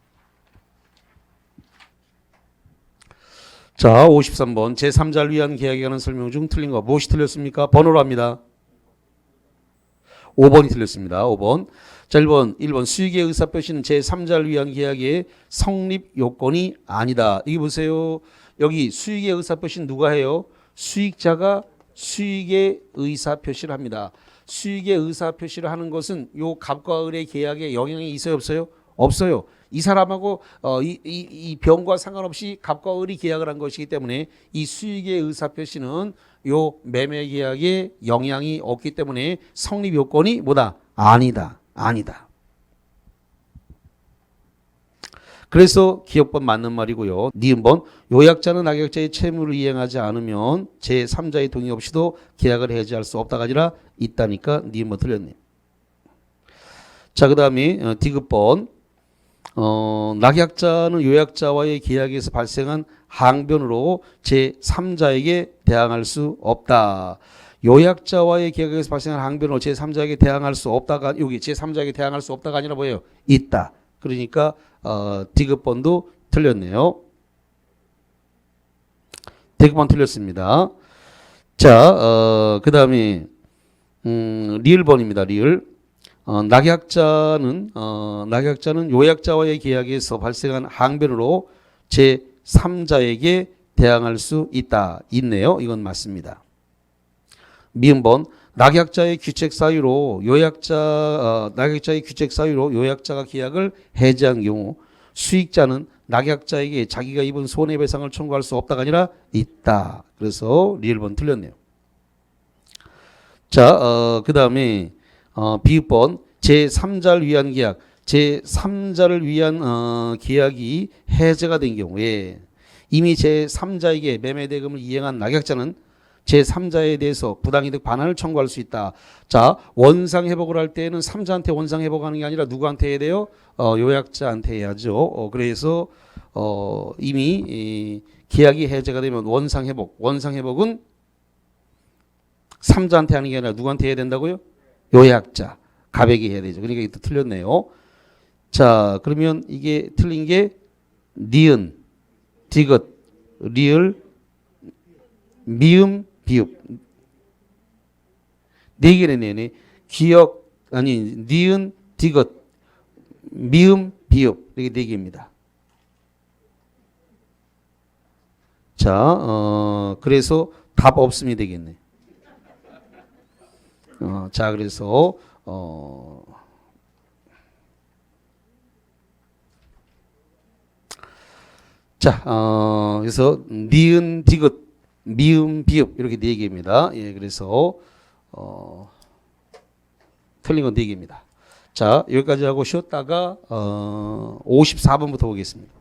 S1: 자, 53번 제3자를 위한 계약에 관한 설명 중 틀린 거 무엇이 틀렸습니까? 번호로 합니다. 5번이 틀렸습니다. 5번. 자, 1번 수익의 의사표시는 제3자를 위한 계약의 성립 요건이 아니다. 이게 보세요. 여기 수익의 의사표시는 누가 해요? 수익자가 수익의 의사표시를 합니다. 수익의 의사표시를 하는 것은 요 갑과 을의 계약에 영향이 있어요, 없어요? 없어요. 이 사람하고 이 병과 상관없이 갑과 을이 계약을 한 것이기 때문에 이 수익의 의사표시는 요 매매 계약에 영향이 없기 때문에 성립 요건이 뭐다? 아니다. 아니다. 그래서 기억법 맞는 말이고요. 니은번 요약자는 낙약자의 채무를 이행하지 않으면 제3자의 동의 없이도 계약을 해지할 수 없다가 아니라 있다니까 니은번 틀렸네요. 자, 그 다음에 디귿번 낙약자는 요약자와의 계약에서 발생한 항변으로 제3자에게 대항할 수 없다. 요약자와의 계약에서 발생한 항변으로 제3자에게 대항할 수 없다가 여기 제3자에게 대항할 수 없다가 아니라 뭐예요? 있다. 그러니까 디귿번도 틀렸네요. 디귿번 틀렸습니다. 자, 그 다음에 리을번입니다. 리을. 낙약자는 요약자와의 계약에서 발생한 항변으로 제3자에게 대항할 수 있다. 있네요. 이건 맞습니다. 미음번 낙약자의 규책 사유로 낙약자의 규책 사유로 요약자가 계약을 해지한 경우 수익자는 낙약자에게 자기가 입은 손해배상을 청구할 수 없다가 아니라 있다. 그래서 리을번 틀렸네요. 자, 그 다음에 비읍번 제3자를 위한 계약, 제3자를 위한 계약이 해제가 된 경우에 이미 제3자에게 매매대금을 이행한 낙약자는 제3자에 대해서 부당이득 반환을 청구할 수 있다. 자, 원상회복을 할 때는 3자한테 원상회복하는 게 아니라 누구한테 해야 돼요? 요약자한테 해야죠. 그래서 이미 계약이 해제가 되면 원상회복은 3자한테 하는 게 아니라 누구한테 해야 된다고요? 요약자, 갑에게 해야 되죠. 그러니까 이것도 틀렸네요. 자, 그러면 이게 틀린 게 니은, 디귿, 리을, 미음, 비읍. 네 개네요. 니은, 디귿, 미음, 비읍. 이게 네 개입니다. 자, 그래서 답 없음이 되겠네. 자, 그래서 그래서 니은, 디귿, 미음, 비읍 이렇게 네 개입니다. 예, 그래서 틀린 건 네 개입니다. 자, 여기까지 하고 쉬었다가 54번부터 보겠습니다.